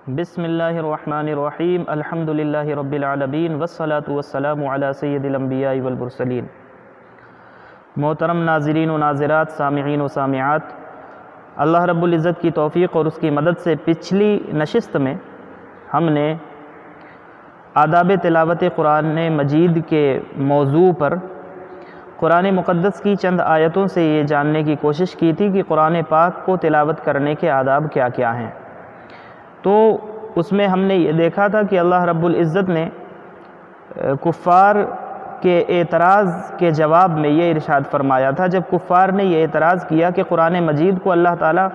بسم اللہ الرحمن الرحیم الحمدللہ رب العالمین والصلاة والسلام علی سید الانبیاء والمرسلین۔ محترم ناظرین و ناظرات، سامعین و سامعات، اللہ رب العزت کی توفیق اور اس کی مدد سے پچھلی نشست میں ہم نے آداب تلاوت قرآن مجید کے موضوع پر قرآن مقدس کی چند آیتوں سے یہ جاننے کی کوشش کی تھی کہ قرآن پاک کو تلاوت کرنے کے آداب کیا کیا ہیں۔ تو اس میں ہم نے یہ دیکھا تھا کہ اللہ رب العزت نے کفار کے اعتراض کے جواب میں یہ ارشاد فرمایا تھا، جب کفار نے یہ اعتراض کیا کہ قرآن مجید کو اللہ تعالیٰ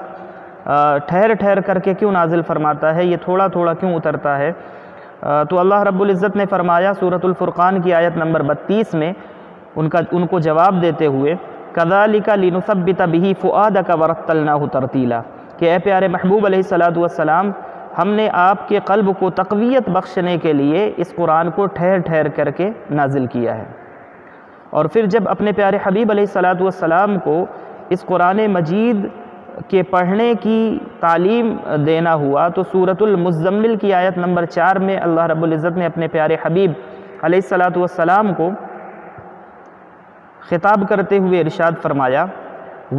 ٹھہر ٹھہر کر کے کیوں نازل فرماتا ہے، یہ تھوڑا تھوڑا کیوں اترتا ہے، تو اللہ رب العزت نے فرمایا سورۃ الفرقان کی آیت نمبر 32 میں ان کو جواب دیتے ہوئے كَذَلِكَ لِنُثَبِّتَ بِهِ فُؤَادَكَ وَرَتَّلْنَاهُ تَرْتِيلًا کہ اے پیارے محبوب علیہ السلام ہم نے آپ کے قلب کو تقویت بخشنے کے لیے اس قرآن کو ٹھہر ٹھہر کر کے نازل کیا ہے۔ اور پھر جب اپنے پیارے حبیب علیہ السلام کو اس قرآن مجید کے پڑھنے کی تعلیم دینا ہوا تو سورۃ المزمل کی آیت نمبر 4 میں اللہ رب العزت نے اپنے پیارے حبیب علیہ السلام کو خطاب کرتے ہوئے ارشاد فرمایا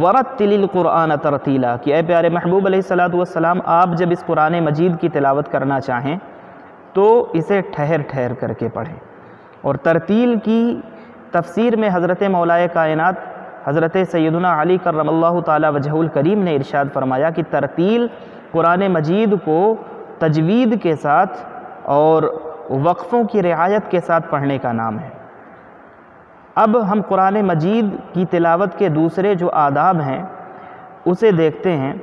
وَرَتِّلِ الْقُرْآنَ تَرْتِيلًا کہ اے پیارے محبوب علیہ السلام آپ جب اس قرآن مجید کی تلاوت کرنا چاہیں تو اسے ٹھہر ٹھہر کر کے پڑھیں۔ اور ترتیل کی تفسیر میں حضرت مولائے کائنات حضرت سیدنا علی کرم اللہ تعالی وجہہ الکریم نے ارشاد فرمایا کہ ترتیل قرآن مجید کو تجوید کے ساتھ اور وقفوں کی رعایت کے ساتھ پڑھنے کا نام ہے۔ اب ہم قرآن مجید کی تلاوت کے دوسرے جو آداب ہیں اسے دیکھتے ہیں۔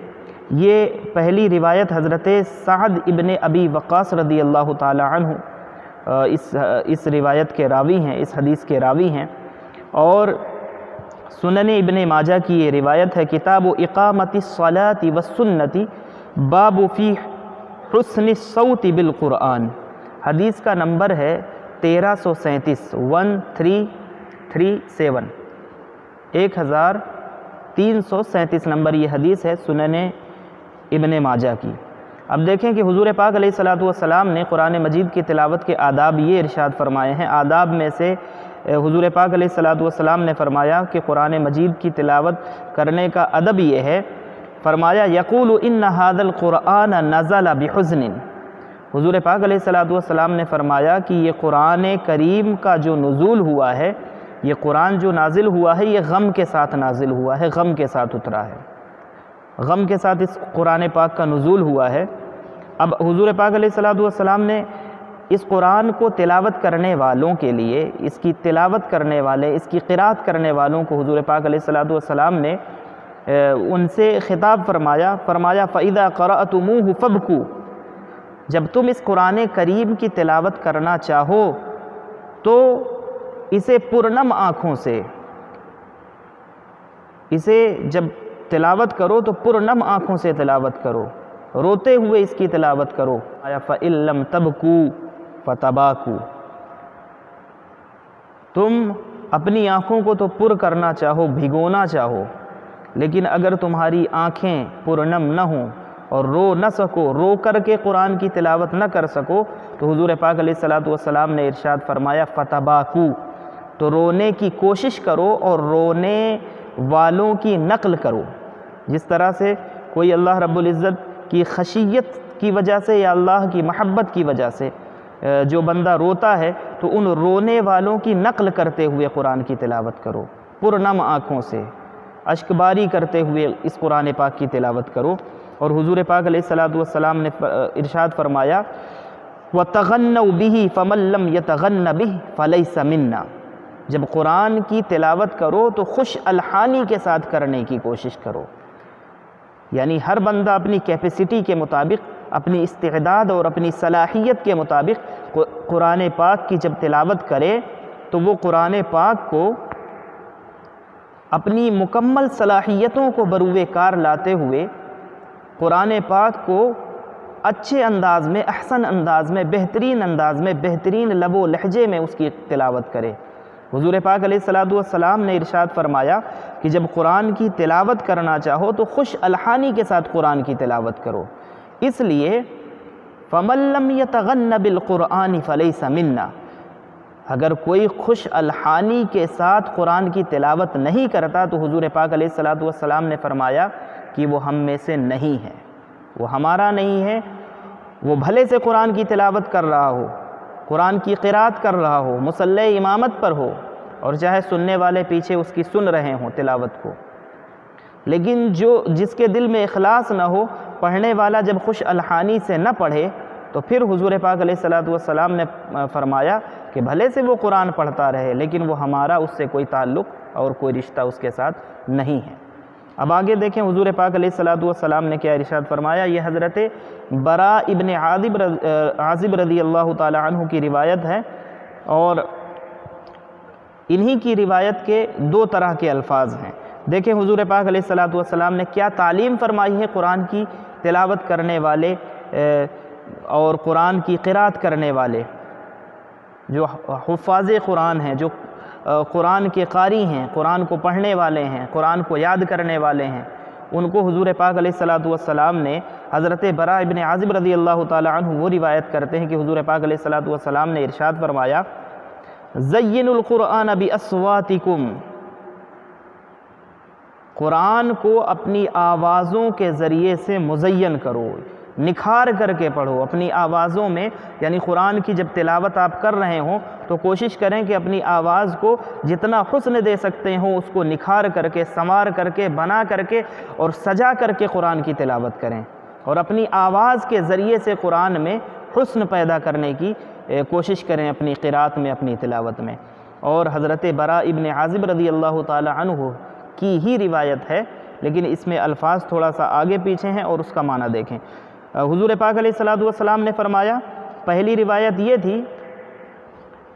یہ پہلی روایت حضرت سعد ابن ابی وقاص رضی اللہ تعالی عنہ اس روایت کے راوی ہیں، اس حدیث کے راوی ہیں، اور سنن ابن ماجہ کی یہ روایت ہے کتاب اقامت الصلاۃ والسنۃ باب فی حسن الصوت بالقرآن، حدیث کا نمبر ہے 1337 1337 نمبر یہ حدیث ہے سنن ابن ماجہ کی۔ اب دیکھیں کہ حضور پاک علیہ السلام نے قرآن مجید کی تلاوت کے آداب یہ ارشاد فرمائے ہیں۔ آداب میں سے حضور پاک علیہ السلام نے فرمایا کہ قرآن مجید کی تلاوت کرنے کا ادب یہ ہے، فرمایا یقول ان ھذا القرآن نزل بحزن، حضور پاک علیہ السلام نے فرمایا کہ یہ قرآن کریم کا جو نزول ہوا ہے، یہ قرآن جو نازل ہوا ہے یہ غم کے ساتھ نازل ہوا ہے، غم کے ساتھ اترا ہے، غم کے ساتھ اس قرآن پاک کا نزول ہوا ہے۔ اب حضور پاک علیہ السلام نے اس قرآن کو تلاوت کرنے والوں کے لیے، اس کی تلاوت کرنے والے، اس کی قرات کرنے والوں کو حضور پاک علیہ السلام نے ان سے خطاب فرمایا فَإِذَا قَرَأْتُمُوهُ فَابْكُوا، جب تم اس قرآن کریم کی تلاوت کرنا چاہو تو اسے پرنم آنکھوں سے، اسے جب تلاوت کرو تو پرنم آنکھوں سے تلاوت کرو، روتے ہوئے اس کی تلاوت کرو۔ فَإِن لَّمْ تَبْكُوا فَتَبَاكُوا، تم اپنی آنکھوں کو تو پر کرنا چاہو، بھگونا چاہو، لیکن اگر تمہاری آنکھیں پرنم نہ ہوں اور رو نہ سکو، رو کر کے قرآن کی تلاوت نہ کر سکو، تو حضور پاک علیہ السلام نے ارشاد فرمایا فَتَبَاكُوا، تو رونے کی کوشش کرو اور رونے والوں کی نقل کرو۔ جس طرح سے کوئی اللہ رب العزت کی خشیت کی وجہ سے یا اللہ کی محبت کی وجہ سے جو بندہ روتا ہے تو ان رونے والوں کی نقل کرتے ہوئے قرآن کی تلاوت کرو، پرنم آنکھوں سے اشک باری کرتے ہوئے اس قرآن پاک کی تلاوت کرو۔ اور حضور پاک علیہ السلام نے ارشاد فرمایا وَتَغَنَّوْا بِهِ فَمَن لَّمْ يَتَغَنَّ بِهِ فَلَيْسَ مِنَّا، جب قرآن کی تلاوت کرو تو خوش الحانی کے ساتھ کرنے کی کوشش کرو، یعنی ہر بندہ اپنی کیپیسٹی کے مطابق، اپنی استعداد اور اپنی صلاحیت کے مطابق قرآن پاک کی جب تلاوت کرے تو وہ قرآن پاک کو اپنی مکمل صلاحیتوں کو بروئے کار لاتے ہوئے قرآن پاک کو اچھے انداز میں، احسن انداز میں، بہترین انداز میں، بہترین لب و لہجے میں اس کی تلاوت کرے۔ حضور پاک علیہ السلام نے ارشاد فرمایا کہ جب قرآن کی تلاوت کرنا چاہو تو خوش الحانی کے ساتھ قرآن کی تلاوت کرو، اس لیے فَمَن لَّمْ يَتَغَنَّ بِالْقُرْآنِ فَلَيْسَ مِنَّا، اگر کوئی خوش الحانی کے ساتھ قرآن کی تلاوت نہیں کرتا تو حضور پاک علیہ الصلوۃ والسلام نے فرمایا کہ وہ ہم میں سے نہیں ہے، وہ ہمارا نہیں ہے۔ وہ بھلے سے قرآن کی تلاوت کر رہا ہو، قرآن کی قرات کر رہا ہو، مصلی امامت پر ہو، اور چاہے سننے والے پیچھے اس کی سن رہے ہوں تلاوت کو، لیکن جس کے دل میں اخلاص نہ ہو، پڑھنے والا جب خوش الحانی سے نہ پڑھے، تو پھر حضور پاک علیہ الصلوۃ والسلام نے فرمایا کہ بھلے سے وہ قرآن پڑھتا رہے لیکن وہ ہمارا اس سے کوئی تعلق اور کوئی رشتہ اس کے ساتھ نہیں ہے۔ اب آگے دیکھیں حضور پاک علیہ الصلوۃ والسلام نے کیا ارشاد فرمایا۔ یہ حضرت براء ابن عازب رضی اللہ تعالی عنہ کی روایت ہے، اور انہی کی روایت کے دو طرح کے الفاظ ہیں۔ دیکھیں حضور پاک علیہ الصلوۃ والسلام نے کیا تعلیم فرمائی ہے قرآن کی تلاوت کرنے والے اور قرآن کی قرات کرنے والے، جو حفاظ قرآن ہیں، جو قرآن کے قاری ہیں، قرآن کو پڑھنے والے ہیں، قرآن کو یاد کرنے والے ہیں، ان کو حضور پاک علیہ الصلوۃ والسلام نے، حضرت براء ابن عازب رضی اللہ تعالی عنہ وہ روایت کرتے ہیں کہ حضور پاک علیہ الصلوۃ والسلام نے ارشاد فرمایا، زینوا القرآن باصواتکم، قرآن کو اپنی آوازوں کے ذریعے سے مزین کرو، نکھار کر کے پڑھو اپنی آوازوں میں، یعنی قرآن کی جب تلاوت آپ کر رہے ہوں تو کوشش کریں کہ اپنی آواز کو جتنا حسن دے سکتے ہوں اس کو نکھار کر کے، سنوار کر کے، بنا کر کے اور سجا کر کے قرآن کی تلاوت کریں، اور اپنی آواز کے ذریعے سے قرآن میں حسن پیدا کرنے کی کوشش کریں اپنی قرات میں، اپنی تلاوت میں۔ اور حضرت براء ابن عازب رضی اللہ تعالی عنہ کی ہی روایت ہے، لیکن اس میں الفاظ تھوڑا سا آگے پیچھے ہیں اور اس کا معنی دیکھیں۔ حضور پاک علیہ الصلوۃ والسلام نے فرمایا، پہلی روایت یہ تھی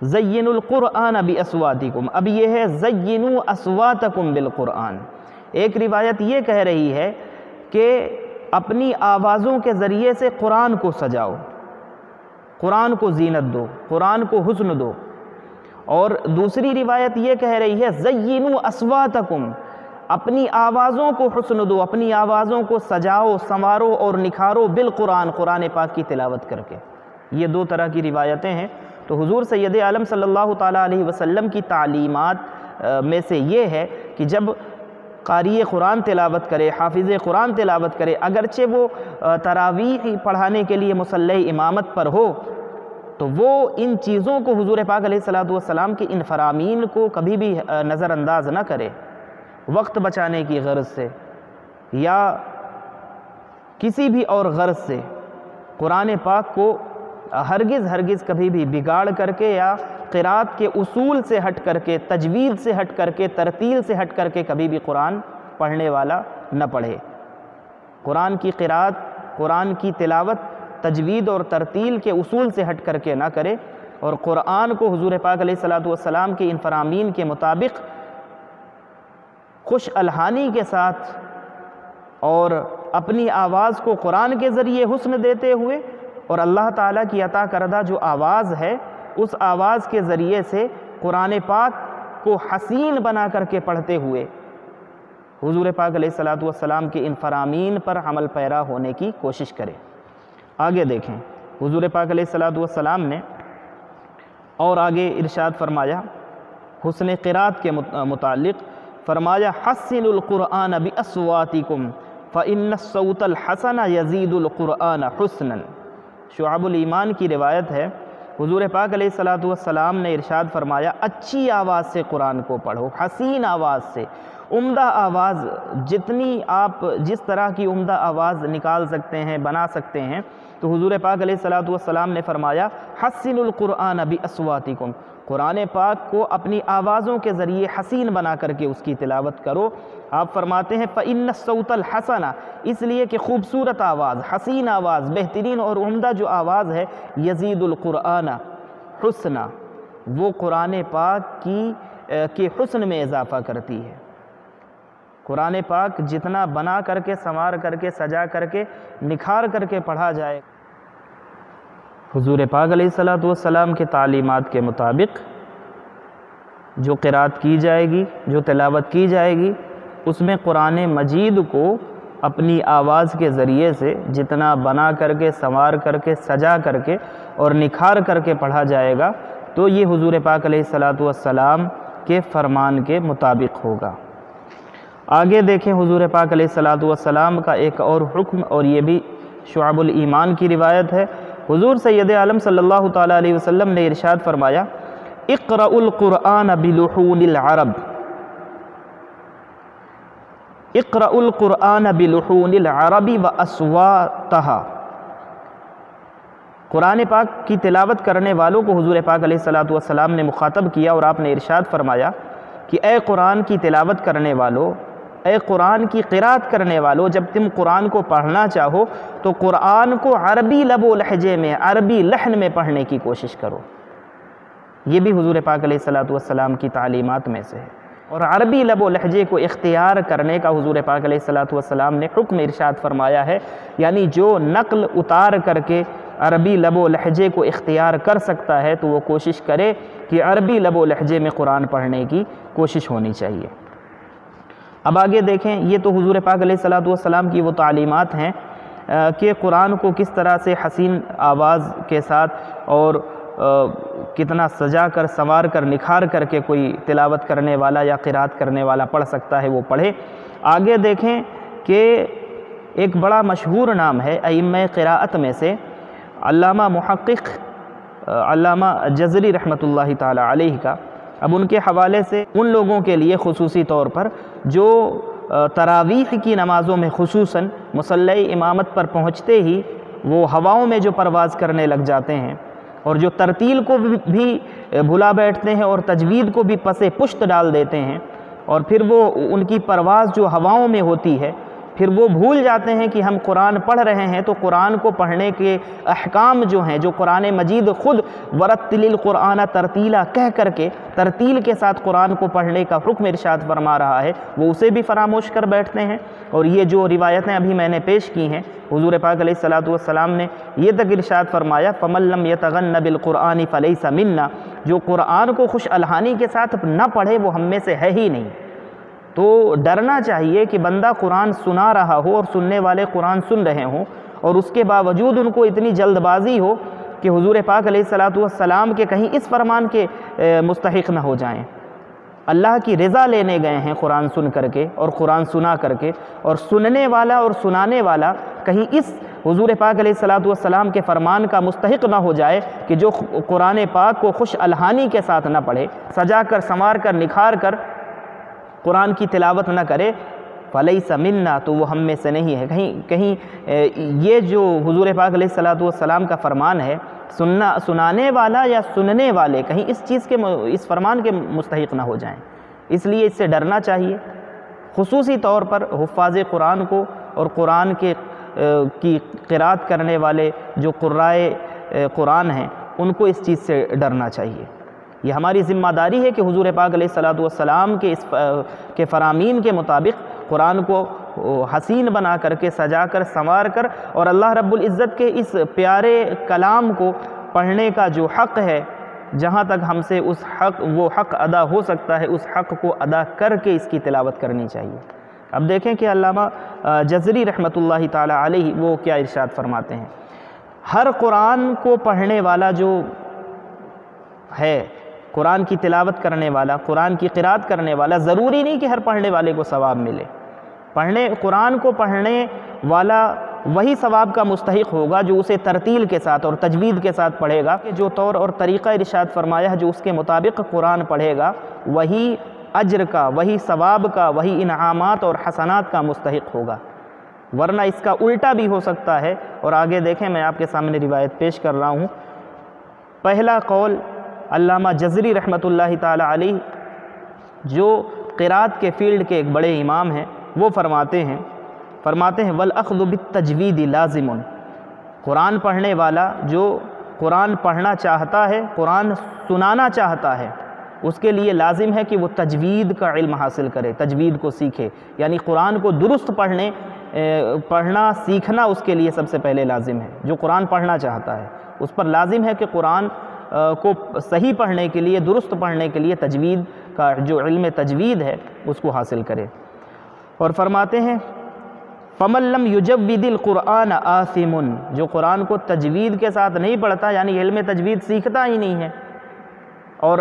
زینوا القرآن باصواتکم، اب یہ ہے زینوا اصواتکم بالقرآن۔ ایک روایت یہ کہہ رہی ہے کہ اپنی آوازوں کے ذریعے سے قرآن کو سجاؤ، قرآن کو زینت دو، قرآن کو حسن دو، اور دوسری روایت یہ کہہ رہی ہے زینوا اصواتکم، اپنی آوازوں کو حسن دو، اپنی آوازوں کو سجاؤ، سنوارو اور نکھارو بالقرآن، قرآن پاک کی تلاوت کر کے۔ یہ دو طرح کی روایتیں ہیں۔ تو حضور سید عالم صلی اللہ تعالیٰ علیہ وسلم کی تعلیمات میں سے یہ ہے کہ جب قاری قرآن تلاوت کرے، حافظ قرآن تلاوت کرے، اگرچہ وہ تراویح پڑھانے کے لیے مصلی امامت پر ہو، تو وہ ان چیزوں کو، حضور پاک علیہ الصلوۃ والسلام کی ان فرامین کو کبھی بھی نظر انداز نہ کرے، وقت بچانے کی غرض سے یا کسی بھی اور غرض سے قرآن پاک کو ہرگز کبھی بھی بگاڑ کر کے یا قرات کے اصول سے ہٹ کر کے، تجوید سے ہٹ کر کے، ترتیل سے ہٹ کر کے کبھی بھی قرآن پڑھنے والا نہ پڑھے۔ قرآن کی قرات، قرآن کی تلاوت تجوید اور ترتیل کے اصول سے ہٹ کر کے نہ کرے، اور قرآن کو حضور پاک علیہ الصلوۃ والسلام کے ان فرامین کے مطابق خوش الحانی کے ساتھ اور اپنی آواز کو قرآن کے ذریعے حسن دیتے ہوئے، اور اللہ تعالیٰ کی عطا کردہ جو آواز ہے اس آواز کے ذریعے سے قرآن پاک کو حسین بنا کر کے پڑھتے ہوئے حضور پاک علیہ الصلوۃ والسلام کے ان فرامین پر عمل پیرا ہونے کی کوشش کرے۔ آگے دیکھیں حضور پاک علیہ الصلوۃ والسلام نے اور آگے ارشاد فرمایا حسن قرات کے متعلق، فرمایا حسنوا القرآن باصواتکم فإن الصوت الحسن یزید القرآن حسنا۔ شعب الایمان کی روایت ہے، حضور پاک علیہ الصلوۃ والسلام نے ارشاد فرمایا اچھی آواز سے قرآن کو پڑھو، حسین آواز سے، عمدہ آواز، جتنی آپ جس طرح کی عمدہ آواز نکال سکتے ہیں، بنا سکتے ہیں، تو حضور پاک علیہ الصلوۃ والسلام نے فرمایا حسنوا القرآن باصواتکم، قرآن پاک کو اپنی آوازوں کے ذریعے حسین بنا کر کے اس کی تلاوت کرو۔ آپ فرماتے ہیں فإن الصوت الحسن، اس لیے کہ خوبصورت آواز، حسین آواز، بہترین اور عمدہ جو آواز ہے، یزید القرآن حسنا، وہ قرآن پاک کے حسن میں اضافہ کرتی ہے۔ قرآن پاک جتنا بنا کر کے، سنوار کر کے، سجا کر کے، نکھار کر کے پڑھا جائے، حضور پاک علیہ الصلوۃ والسلام کے تعلیمات کے مطابق جو قرات کی جائے گی، جو تلاوت کی جائے گی، اس میں قرآن مجید کو اپنی آواز کے ذریعے سے جتنا بنا کر کے، سنوار کر کے، سجا کر کے اور نکھار کر کے پڑھا جائے گا تو یہ حضور پاک علیہ الصلاۃ والسلام کے فرمان کے مطابق ہوگا۔ آگے دیکھیں حضور پاک علیہ الصلاۃ والسلام کا ایک اور حکم، اور یہ بھی شعب الایمان کی روایت ہے۔ حضور سید عالم صلی اللہ تعالیٰ علیہ وسلم نے ارشاد فرمایا، اقرأوا القرآن بلحون العرب، اقرأوا القرآن بلحون العرب واصواتها۔ قرآن پاک کی تلاوت کرنے والوں کو حضور پاک علیہ الصلاۃ والسلام نے مخاطب کیا اور آپ نے ارشاد فرمایا کہ اے قرآن کی تلاوت کرنے والو، اے قرآن کی قرات کرنے والو، جب تم قرآن کو پڑھنا چاہو تو قرآن کو عربی لب و لہجے میں، عربی لحن میں پڑھنے کی کوشش کرو۔ یہ بھی حضور پاک علیہ الصلاۃ والسلام کی تعلیمات میں سے ہے، اور عربی لب و لہجے کو اختیار کرنے کا حضور پاک علیہ الصلاۃ والسلام نے حکم ارشاد فرمایا ہے، یعنی جو نقل اتار کر کے عربی لب و لہجے کو اختیار کر سکتا ہے تو وہ کوشش کرے کہ عربی لب و لہجے میں قرآن پڑھنے کی کوشش ہونی چاہیے۔ اب آگے دیکھیں، یہ تو حضور پاک علیہ الصلاۃ والسلام کی وہ تعلیمات ہیں کہ قرآن کو کس طرح سے حسین آواز کے ساتھ اور کتنا سجا کر، سنوار کر، نکھار کر کے کوئی تلاوت کرنے والا یا قرات کرنے والا پڑھ سکتا ہے، وہ پڑھے۔ آگے دیکھیں کہ ایک بڑا مشہور نام ہے ائمہ قراءت میں سے علامہ محقق علامہ جزری رحمۃ اللہ تعالی علیہ کا۔ اب ان کے حوالے سے ان لوگوں کے لیے خصوصی طور پر جو تراویح کی نمازوں میں خصوصاً مصلی امامت پر پہنچتے ہی وہ ہواؤں میں جو پرواز کرنے لگ جاتے ہیں، اور جو ترتیل کو بھی بھلا بیٹھتے ہیں اور تجوید کو بھی پس پشت ڈال دیتے ہیں، اور پھر وہ ان کی پرواز جو ہواؤں میں ہوتی ہے، پھر وہ بھول جاتے ہیں کہ ہم قرآن پڑھ رہے ہیں، تو قرآن کو پڑھنے کے احکام جو ہیں، جو قرآن مجید خود ورتل القرآن ترتیلا کہہ کر کے ترتیل کے ساتھ قرآن کو پڑھنے کا حکم ارشاد فرما رہا ہے، وہ اسے بھی فراموش کر بیٹھتے ہیں۔ اور یہ جو روایتیں ابھی میں نے پیش کی ہیں، حضور پاک علیہ الصلاۃ والسلام نے یہ تک ارشاد فرمایا، فَمَن لَّمْ يَتَغَنَّ بِالْقُرْآنِ فَلَيْسَ مِنَّا، جو قرآن کو خوش الحانی کے ساتھ نہ پڑھے وہ ہم میں سے ہے ہی نہیں۔ تو ڈرنا چاہیے کہ بندہ قرآن سنا رہا ہو اور سننے والے قرآن سن رہے ہوں، اور اس کے باوجود ان کو اتنی جلد بازی ہو کہ حضور پاک علیہ الصلاۃ والسلام کے کہیں اس فرمان کے مستحق نہ ہو جائیں۔ اللہ کی رضا لینے گئے ہیں قرآن سن کر کے اور قرآن سنا کر کے، اور سننے والا اور سنانے والا کہیں اس حضور پاک علیہ الصلاۃ والسلام کے فرمان کا مستحق نہ ہو جائے کہ جو قرآن پاک کو خوش الحانی کے ساتھ نہ پڑھے، سجا کر، سنوار کر، نکھار کر قرآن کی تلاوت نہ کرے، فَلَيْسَ مِنَّا، تو وہ ہم میں سے نہیں ہے۔ کہیں یہ جو حضور پاک علیہ الصلاۃ والسلام کا فرمان ہے، سنانے والا یا سننے والے کہیں اس چیز کے، اس فرمان کے مستحق نہ ہو جائیں، اس لیے اس سے ڈرنا چاہیے۔ خصوصی طور پر حفاظ قرآن کو اور قرآن کی قرات کرنے والے جو قرائے قرآن ہیں، ان کو اس چیز سے ڈرنا چاہیے۔ یہ ہماری ذمہ داری ہے کہ حضور پاک علیہ الصلاۃ والسلام کے فرامین کے مطابق قرآن کو حسین بنا کر کے، سجا کر، سنوار کر، اور اللہ رب العزت کے اس پیارے کلام کو پڑھنے کا جو حق ہے، جہاں تک ہم سے وہ حق ادا ہو سکتا ہے، اس حق کو ادا کر کے اس کی تلاوت کرنی چاہیے۔ اب دیکھیں کہ علامہ جزری رحمۃ اللہ تعالی علیہ وہ کیا ارشاد فرماتے ہیں، ہر قرآن کو پڑھنے والا جو ہے، قرآن کی تلاوت کرنے والا، قرآن کی قرات کرنے والا، ضروری نہیں کہ ہر پڑھنے والے کو ثواب ملے۔ قرآن کو پڑھنے والا وہی ثواب کا مستحق ہوگا جو اسے ترتیل کے ساتھ اور تجوید کے ساتھ پڑھے گا، کہ جو طور اور طریقہ ارشاد فرمایا ہے، جو اس کے مطابق قرآن پڑھے گا، وہی اجر کا، وہی ثواب کا، وہی انعامات اور حسنات کا مستحق ہوگا، ورنہ اس کا الٹا بھی ہو سکتا ہے۔ اور آگے دیکھیں، میں آپ کے سامنے روایت پیش کر رہا ہوں۔ پہلا قول علامہ جزری رحمۃ اللہ تعالی علیہ، جو قرات کے فیلڈ کے ایک بڑے امام ہیں، وہ فرماتے ہیں وَالْأَخْذُ بِالتَّجْوِيدِ لَازِمٌ، قرآن پڑھنے والا جو قرآن پڑھنا چاہتا ہے، قرآن سنانا چاہتا ہے، اس کے لیے لازم ہے کہ وہ تجوید کا علم حاصل کرے، تجوید کو سیکھے، یعنی قرآن کو درست پڑھنا سیکھنا اس کے لیے سب سے پہلے لازم ہے۔ جو قرآن پڑھنا چاہتا ہے اس پر لازم ہے کہ قرآن کو صحیح پڑھنے کے لیے، درست پڑھنے کے لیے تجوید کا جو علم تجوید ہے اس کو حاصل کرے۔ اور فرماتے ہیں فمن لم یجود القرآن آثم، جو قرآن کو تجوید کے ساتھ نہیں پڑھتا، یعنی علم تجوید سیکھتا ہی نہیں ہے، اور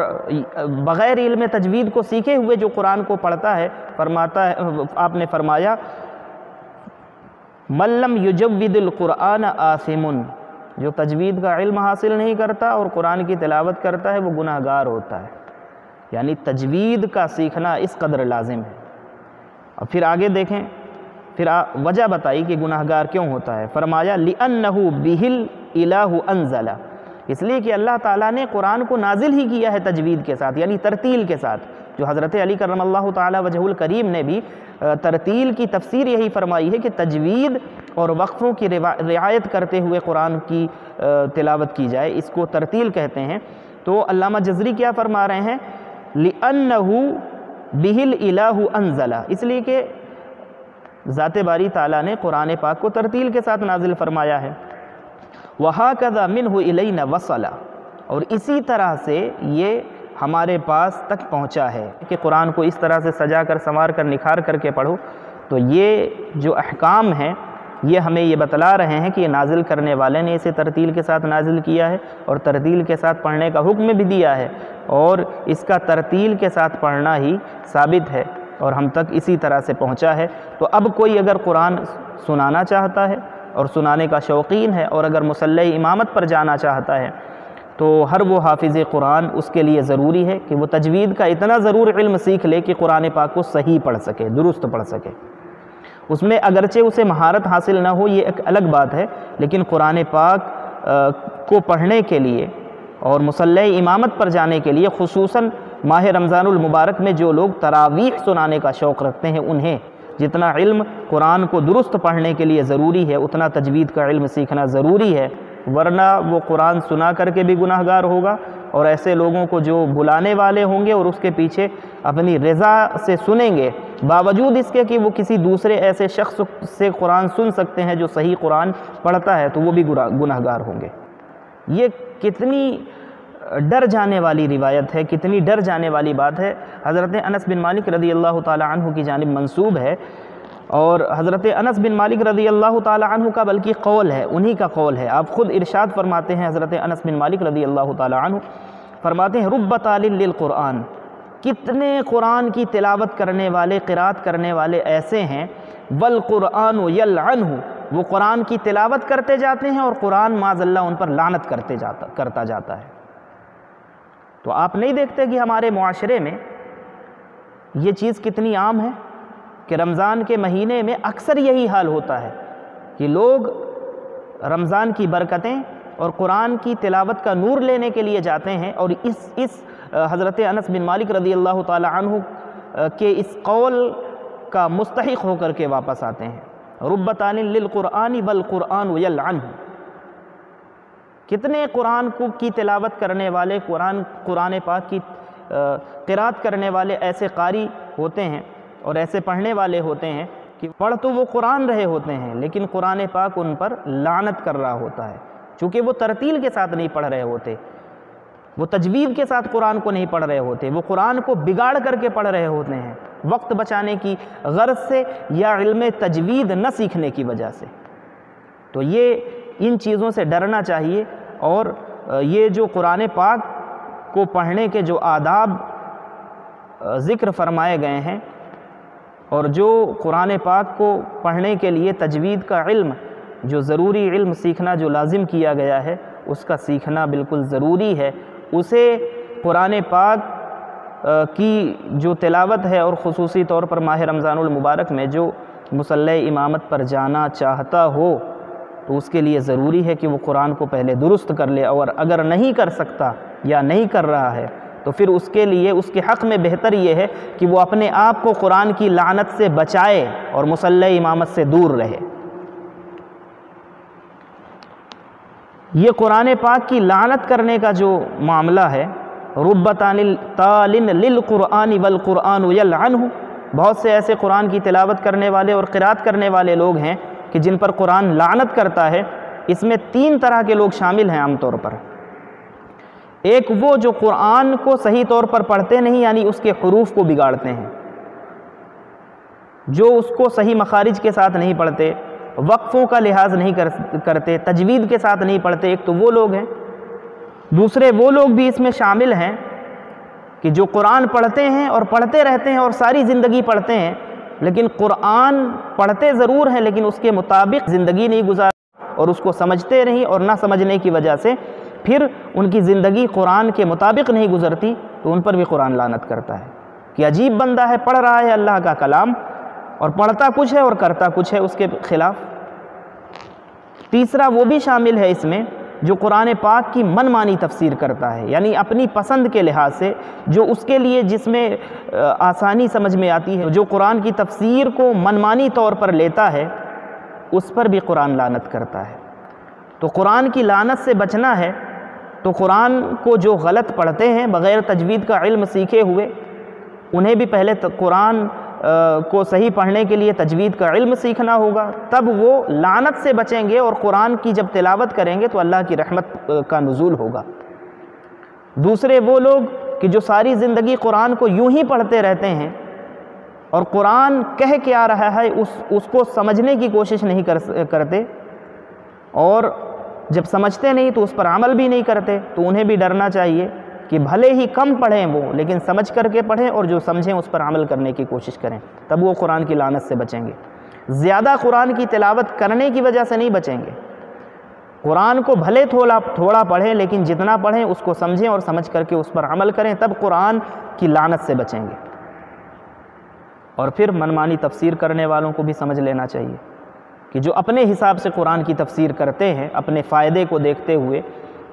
بغیر علم تجوید کو سیکھے ہوئے جو قرآن کو پڑھتا ہے، فرماتا ہے آپ نے فرمایا من لم یجود القرآن آثم، جو تجوید کا علم حاصل نہیں کرتا اور قرآن کی تلاوت کرتا ہے وہ گناہگار ہوتا ہے۔ یعنی تجوید کا سیکھنا اس قدر لازم ہے۔ اب پھر آگے دیکھیں، پھر وجہ بتائی کہ گناہگار کیوں ہوتا ہے۔ فرمایا لِأَنَّهُ بِهِ الْإِلَٰهُ أَنزَلَ، اس لیے کہ اللہ تعالیٰ نے قرآن کو نازل ہی کیا ہے تجوید کے ساتھ، یعنی ترتیل کے ساتھ، جو حضرت علی کرم اللہ تعالیٰ وجہ الکریم نے بھی ترتیل کی تفسیر یہی فرمائی ہے کہ تجوید اور وقفوں کی رعایت کرتے ہوئے قرآن کی تلاوت کی جائے، اس کو ترتیل کہتے ہیں۔ تو علامہ جزری کیا فرما رہے ہیں؟ لِأَنَّهُ بِهِ الْإِلَٰهُ أَنزَلَ، اس لیے کہ ذات باری تعالیٰ نے قرآن پاک کو ترتیل کے ساتھ نازل فرمایا ہے۔ وَهَكَذَا مِنْهُ إِلَيْنَا وَصَلَ، اور اسی طرح سے یہ ہمارے پاس تک پہنچا ہے کہ قرآن کو اس طرح سے سجا کر سنوار کر نکھار کر کے پڑھو۔ تو یہ جو احکام ہیں یہ ہمیں یہ بتلا رہے ہیں کہ یہ نازل کرنے والے نے اسے ترتیل کے ساتھ نازل کیا ہے، اور ترتیل کے ساتھ پڑھنے کا حکم بھی دیا ہے، اور اس کا ترتیل کے ساتھ پڑھنا ہی ثابت ہے اور ہم تک اسی طرح سے پہنچا ہے۔ تو اب کوئی اگر قرآن سنانا چاہتا ہے اور سنانے کا شوقین ہے، اور اگر مصلی امامت پر جانا چاہتا ہے، تو ہر وہ حافظ قرآن اس کے لیے ضروری ہے کہ وہ تجوید کا اتنا ضرور علم سیکھ لے کہ قرآن پاک کو صحیح پڑھ سکے، درست پڑھ سکے۔ اس میں اگرچہ اسے مہارت حاصل نہ ہو، یہ ایک الگ بات ہے، لیکن قرآن پاک کو پڑھنے کے لیے اور مصلی امامت پر جانے کے لیے، خصوصاً ماہ رمضان المبارک میں جو لوگ تراویح سنانے کا شوق رکھتے ہیں، انہیں جتنا علم قرآن کو درست پڑھنے کے لیے ضروری ہے اتنا تجوید کا علم سیکھنا ضروری ہے، ورنہ وہ قرآن سنا کر کے بھی گناہگار ہوگا، اور ایسے لوگوں کو جو بلانے والے ہوں گے اور اس کے پیچھے اپنی رضا سے سنیں گے، باوجود اس کے کہ وہ کسی دوسرے ایسے شخص سے قرآن سن سکتے ہیں جو صحیح قرآن پڑھتا ہے، تو وہ بھی گناہگار ہوں گے۔ یہ کتنی ڈر جانے والی روایت ہے، کتنی ڈر جانے والی بات ہے۔ حضرت انس بن مالک رضی اللہ تعالی عنہ کی جانب منسوب ہے، اور حضرت انس بن مالک رضی اللہ تعالی عنہ کا بلکہ قول ہے، انہی کا قول ہے۔ آپ خود ارشاد فرماتے ہیں، حضرت انس بن مالک رضی اللہ تعالی عنہ فرماتے ہیں رب تال للقرآن، کتنے قرآن کی تلاوت کرنے والے، قرات کرنے والے ایسے ہیں، والقرآن یلعنہ، وہ قرآن کی تلاوت کرتے جاتے ہیں اور قرآن معاذ اللہ ان پر لعنت کرتا جاتا ہے۔ تو آپ نہیں دیکھتے کہ ہمارے معاشرے میں یہ چیز کتنی عام ہے کہ رمضان کے مہینے میں اکثر یہی حال ہوتا ہے کہ لوگ رمضان کی برکتیں اور قرآن کی تلاوت کا نور لینے کے لیے جاتے ہیں، اور اس حضرت انس بن مالک رضی اللہ تعالی عنہ کے اس قول کا مستحق ہو کر کے واپس آتے ہیں۔ رب تال للقرآن والقرآن یلعنہ، کتنے قرآن کی تلاوت کرنے والے، قرآن پاک کی قرات کرنے والے ایسے قاری ہوتے ہیں اور ایسے پڑھنے والے ہوتے ہیں کہ پڑھ تو وہ قرآن رہے ہوتے ہیں لیکن قرآن پاک ان پر لعنت کر رہا ہوتا ہے، چونکہ وہ ترتیل کے ساتھ نہیں پڑھ رہے ہوتے، وہ تجوید کے ساتھ قرآن کو نہیں پڑھ رہے ہوتے، وہ قرآن کو بگاڑ کر کے پڑھ رہے ہوتے ہیں، وقت بچانے کی غرض سے یا علم تجوید نہ سیکھنے کی وجہ سے۔ تو یہ ان چیزوں سے ڈرنا چاہیے، اور یہ جو قرآن پاک کو پڑھنے کے جو آداب ذکر فرمائے گئے ہیں، اور جو قرآن پاک کو پڑھنے کے لیے تجوید کا علم، جو ضروری علم سیکھنا جو لازم کیا گیا ہے، اس کا سیکھنا بالکل ضروری ہے۔ اسے قرآن پاک کی جو تلاوت ہے، اور خصوصی طور پر ماہ رمضان المبارک میں جو مصلی امامت پر جانا چاہتا ہو، تو اس کے لیے ضروری ہے کہ وہ قرآن کو پہلے درست کر لے، اور اگر نہیں کر سکتا یا نہیں کر رہا ہے تو پھر اس کے لیے اس کے حق میں بہتر یہ ہے کہ وہ اپنے آپ کو قرآن کی لعنت سے بچائے اور مصلی امامت سے دور رہے۔ یہ قرآن پاک کی لعنت کرنے کا جو معاملہ ہے، رب تال للقرآن والقرآن یلعنہ، بہت سے ایسے قرآن کی تلاوت کرنے والے اور قرات کرنے والے لوگ ہیں کہ جن پر قرآن لعنت کرتا ہے۔ اس میں 3 طرح کے لوگ شامل ہیں عام طور پر۔ ایک وہ جو قرآن کو صحیح طور پر پڑھتے نہیں، یعنی اس کے حروف کو بگاڑتے ہیں، جو اس کو صحیح مخارج کے ساتھ نہیں پڑھتے، وقفوں کا لحاظ نہیں کرتے، تجوید کے ساتھ نہیں پڑھتے، ایک تو وہ لوگ ہیں۔ دوسرے وہ لوگ بھی اس میں شامل ہیں کہ جو قرآن پڑھتے ہیں اور پڑھتے رہتے ہیں اور ساری زندگی پڑھتے ہیں، لیکن قرآن پڑھتے ضرور ہیں لیکن اس کے مطابق زندگی نہیں گزارتے اور اس کو سمجھتے نہیں، اور نہ سمجھنے کی وجہ سے پھر ان کی زندگی قرآن کے مطابق نہیں گزرتی، تو ان پر بھی قرآن لعنت کرتا ہے کہ عجیب بندہ ہے، پڑھ رہا ہے اللہ کا کلام اور پڑھتا کچھ ہے اور کرتا کچھ ہے اس کے خلاف۔ تیسرا وہ بھی شامل ہے اس میں جو قرآن پاک کی من مانی تفسیر کرتا ہے، یعنی اپنی پسند کے لحاظ سے جو اس کے لیے جس میں آسانی سمجھ میں آتی ہے، جو قرآن کی تفسیر کو من مانی طور پر لیتا ہے، اس پر بھی قرآن لعنت کرتا ہے۔ تو قرآن کی لعنت سے بچنا ہے تو قرآن کو جو غلط پڑھتے ہیں بغیر تجوید کا علم سیکھے ہوئے، انہیں بھی پہلے قرآن کو صحیح پڑھنے کے لیے تجوید کا علم سیکھنا ہوگا، تب وہ لعنت سے بچیں گے، اور قرآن کی جب تلاوت کریں گے تو اللہ کی رحمت کا نزول ہوگا۔ دوسرے وہ لوگ کہ جو ساری زندگی قرآن کو یوں ہی پڑھتے رہتے ہیں اور قرآن کہہ کے آ رہا ہے اس کو سمجھنے کی کوشش نہیں کرتے، اور جب سمجھتے نہیں تو اس پر عمل بھی نہیں کرتے، تو انہیں بھی ڈرنا چاہیے کہ بھلے ہی کم پڑھیں وہ، لیکن سمجھ کر کے پڑھیں اور جو سمجھیں اس پر عمل کرنے کی کوشش کریں، تب وہ قرآن کی لعنت سے بچیں گے۔ زیادہ قرآن کی تلاوت کرنے کی وجہ سے نہیں بچیں گے، قرآن کو بھلے تھوڑا پڑھیں لیکن جتنا پڑھیں اس کو سمجھیں اور سمجھ کر کے اس پر عمل کریں، تب قرآن کی لعنت سے بچیں گے۔ اور پھر منمانی تفسیر کرنے والوں کو بھی سمجھ لینا چاہیے کہ جو اپنے حساب سے قرآن کی تفسیر کرتے ہیں، اپنے فائدے کو دیکھتے ہوئے،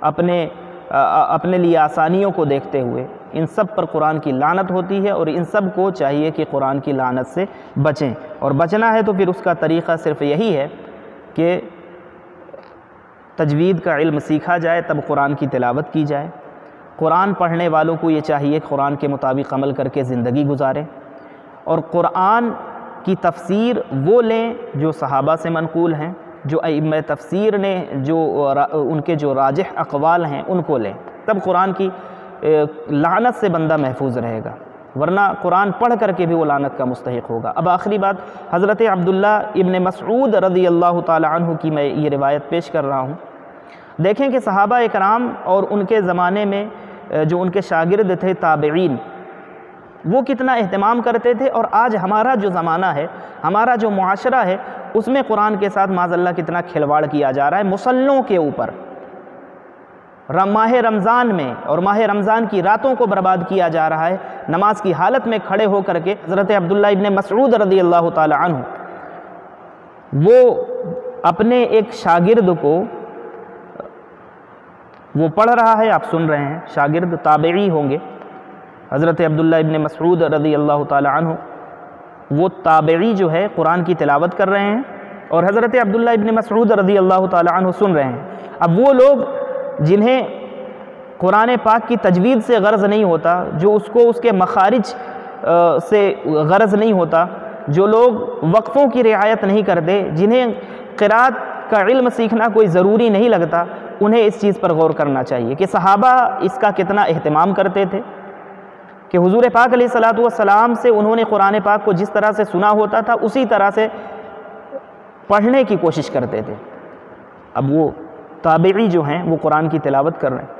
اپنے لیے آسانیوں کو دیکھتے ہوئے، ان سب پر قرآن کی لعنت ہوتی ہے، اور ان سب کو چاہیے کہ قرآن کی لعنت سے بچیں۔ اور بچنا ہے تو پھر اس کا طریقہ صرف یہی ہے کہ تجوید کا علم سیکھا جائے، تب قرآن کی تلاوت کی جائے۔ قرآن پڑھنے والوں کو یہ چاہیے کہ قرآن کے مطابق عمل کر کے زندگی گزاریں، اور قرآن کی تفسیر وہ لیں جو صحابہ سے منقول ہیں، جو ائمہ تفسیر نے ان کے جو راجح اقوال ہیں ان کو لیں، تب قرآن کی لعنت سے بندہ محفوظ رہے گا، ورنہ قرآن پڑھ کر کے بھی وہ لعنت کا مستحق ہوگا۔ اب آخری بات، حضرت عبداللہ ابن مسعود رضی اللہ تعالی عنہ کی میں یہ روایت پیش کر رہا ہوں۔ دیکھیں کہ صحابہ اکرام اور ان کے زمانے میں جو ان کے شاگرد تھے تابعین، وہ کتنا اہتمام کرتے تھے، اور آج ہمارا جو زمانہ ہے، ہمارا جو معاشرہ ہے، اس میں قرآن کے ساتھ معاذ اللہ کتنا کھلواڑ کیا جا رہا ہے۔ مصلوں کے اوپر ماہ رمضان میں اور ماہ رمضان کی راتوں کو برباد کیا جا رہا ہے، نماز کی حالت میں کھڑے ہو کر کے۔ حضرت عبداللہ ابن مسعود رضی اللہ تعالی عنہ وہ اپنے ایک شاگرد کو، وہ پڑھ رہا ہے، آپ سن رہے ہیں، شاگرد تابعی ہوں گے، حضرت عبداللہ ابن مسعود رضی اللہ تعالی عنہ وہ تابعی جو ہے قرآن کی تلاوت کر رہے ہیں، اور حضرت عبداللہ ابن مسعود رضی اللہ تعالی عنہ سن رہے ہیں۔ اب وہ لوگ جنہیں قرآن پاک کی تجوید سے غرض نہیں ہوتا، جو اس کو اس کے مخارج سے غرض نہیں ہوتا، جو لوگ وقفوں کی رعایت نہیں کرتے، جنہیں قرات کا علم سیکھنا کوئی ضروری نہیں لگتا، انہیں اس چیز پر غور کرنا چاہیے کہ صحابہ اس کا کتنا اہتمام کرتے تھے، کہ حضور پاک علیہ الصلوۃ والسلام سے انہوں نے قرآن پاک کو جس طرح سے سنا ہوتا تھا اسی طرح سے پڑھنے کی کوشش کرتے تھے۔ اب وہ تابعی جو ہیں وہ قرآن کی تلاوت کر رہے ہیں۔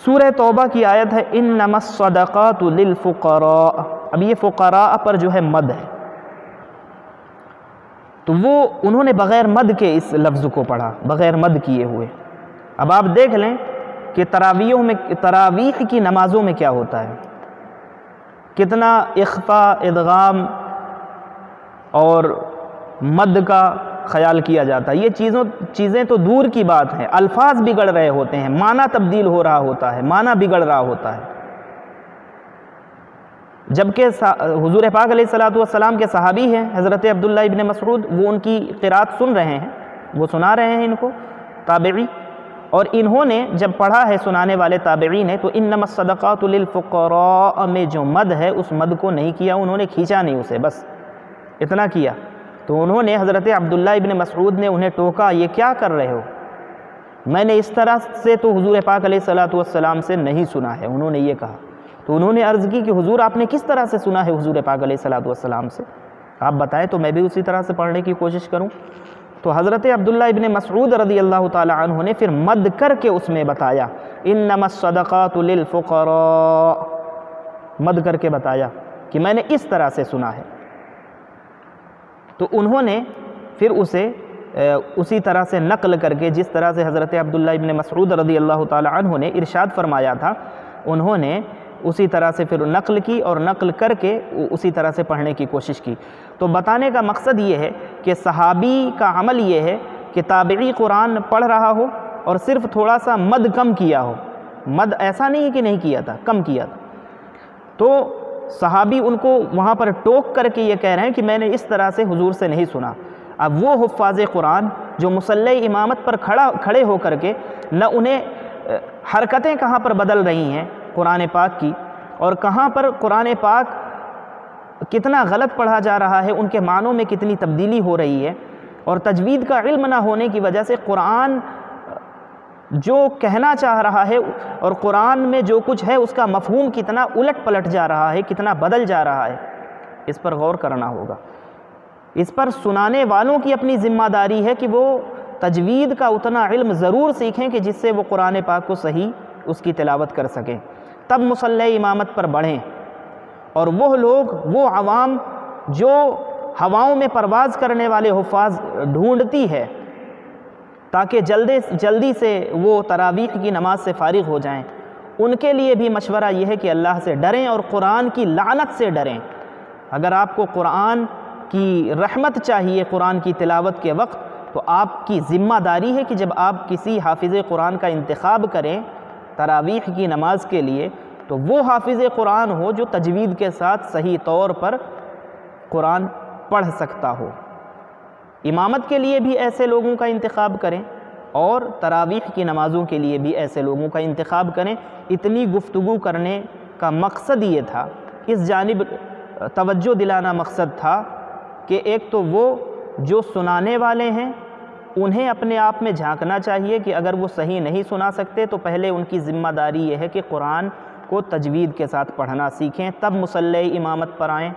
سورہ توبہ کی آیت ہے انما الصدقات للفقراء۔ اب یہ فقراء پر جو ہے مد ہے، تو وہ انہوں نے بغیر مد کے اس لفظ کو پڑھا، بغیر مد کیے ہوئے۔ اب آپ دیکھ لیں کہ تراویح کی نمازوں میں کیا ہوتا ہے، کتنا اخفاء، ادغام اور مد کا خیال کیا جاتا ہے۔ یہ چیزیں تو دور کی بات ہیں، الفاظ بگڑ رہے ہوتے ہیں، معنی تبدیل ہو رہا ہوتا ہے، معنی بگڑ رہا ہوتا ہے۔ جبکہ حضور پاک علیہ الصلوۃ والسلام کے صحابی ہیں حضرت عبداللہ ابن مسعود، وہ ان کی قرات سن رہے ہیں، وہ سنا رہے ہیں ان کو، تابعی، اور انہوں نے جب پڑھا ہے سنانے والے تابعی نے تو انما الصدقات للفقراء میں جو مد ہے اس مد کو نہیں کیا، انہوں نے کھینچا نہیں اسے، بس اتنا کیا۔ تو انہوں نے حضرت عبداللہ ابن مسعود نے انہیں ٹوکا، یہ کیا کر رہے ہو، میں نے اس طرح سے تو حضور پاک علیہ الصلوۃ والسلام سے نہیں سنا ہے، انہوں نے یہ کہا۔ تو انہوں نے عرض کی کہ حضور آپ نے کس طرح سے سنا ہے حضور پاک علیہ الصلوۃ والسلام سے، آپ بتائیں تو میں بھی اسی طرح سے پڑھنے کی کوشش کروں۔ تو حضرت عبداللہ ابن مسعود رضی اللہ تعالی عنہ نے پھر مد کر کے اس میں بتایا انما الصدقات للفقراء، مد کر کے بتایا کہ میں نے اس طرح سے سنا ہے۔ تو انہوں نے پھر اسے اسی طرح سے نقل کر کے، جس طرح سے حضرت عبداللہ ابن مسعود رضی اللہ تعالی عنہ نے ارشاد فرمایا تھا، انہوں نے اسی طرح سے پھر نقل کی اور نقل کر کے اسی طرح سے پڑھنے کی کوشش کی۔ تو بتانے کا مقصد یہ ہے کہ صحابی کا عمل یہ ہے کہ تابعی قرآن پڑھ رہا ہو اور صرف تھوڑا سا مد کم کیا ہو، مد ایسا نہیں ہے کہ نہیں کیا تھا، کم کیا تھا، تو صحابی ان کو وہاں پر ٹوک کر کے یہ کہہ رہے ہیں کہ میں نے اس طرح سے حضور سے نہیں سنا۔ اب وہ حفاظ قرآن جو مصلی امامت پر کھڑے ہو کر کے نہ انہیں حرکتیں کہاں پر بدل رہی ہیں قرآن پاک کی، اور کہاں پر قرآن پاک کتنا غلط پڑھا جا رہا ہے، ان کے معنوں میں کتنی تبدیلی ہو رہی ہے، اور تجوید کا علم نہ ہونے کی وجہ سے قرآن جو کہنا چاہ رہا ہے اور قرآن میں جو کچھ ہے اس کا مفہوم کتنا الٹ پلٹ جا رہا ہے، کتنا بدل جا رہا ہے، اس پر غور کرنا ہوگا۔ اس پر سنانے والوں کی اپنی ذمہ داری ہے کہ وہ تجوید کا اتنا علم ضرور سیکھیں کہ جس سے وہ قرآن پاک کو صحیح اس کی تلاوت کر سکیں، تب مصلی امامت پر بڑھیں۔ اور وہ لوگ، وہ عوام جو ہواؤں میں پرواز کرنے والے حفاظ ڈھونڈتی ہے تاکہ جلدی سے وہ تراویح کی نماز سے فارغ ہو جائیں، ان کے لیے بھی مشورہ یہ ہے کہ اللہ سے ڈریں اور قرآن کی لعنت سے ڈریں۔ اگر آپ کو قرآن کی رحمت چاہیے قرآن کی تلاوت کے وقت، تو آپ کی ذمہ داری ہے کہ جب آپ کسی حافظ قرآن کا انتخاب کریں تراویح کی نماز کے لیے، تو وہ حافظ قرآن ہو جو تجوید کے ساتھ صحیح طور پر قرآن پڑھ سکتا ہو۔ امامت کے لیے بھی ایسے لوگوں کا انتخاب کریں اور تراویح کی نمازوں کے لیے بھی ایسے لوگوں کا انتخاب کریں۔ اتنی گفتگو کرنے کا مقصد یہ تھا، اس جانب توجہ دلانا مقصد تھا کہ ایک تو وہ جو سنانے والے ہیں انہیں اپنے آپ میں جھانکنا چاہیے کہ اگر وہ صحیح نہیں سنا سکتے تو پہلے ان کی ذمہ داری یہ ہے کہ قرآن کو تجوید کے ساتھ پڑھنا سیکھیں، تب مصلی امامت پر آئیں۔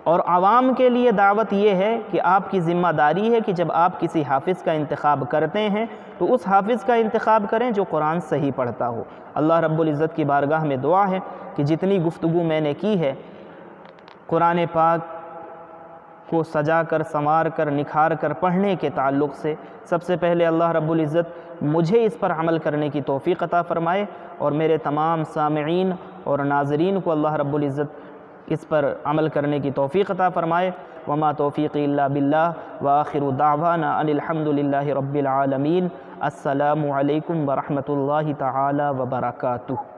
اور عوام کے لیے دعوت یہ ہے کہ آپ کی ذمہ داری ہے کہ جب آپ کسی حافظ کا انتخاب کرتے ہیں تو اس حافظ کا انتخاب کریں جو قرآن صحیح پڑھتا ہو۔ اللہ رب العزت کی بارگاہ میں دعا ہے کہ جتنی گفتگو میں نے کی ہے قرآن پاک کو سجا کر، سنوار کر، نکھار کر پڑھنے کے تعلق سے، سب سے پہلے اللہ رب العزت مجھے اس پر عمل کرنے کی توفیق عطا فرمائے، اور میرے تمام سامعین اور ناظرین کو اللہ رب العزت اس پر عمل کرنے کی توفیق عطا فرمائے۔ وما توفیقی الا باللہ، وآخر دعوانا ان الحمد للہ رب العالمین۔ السلام علیکم ورحمۃ اللہ تعالی وبرکاتہ۔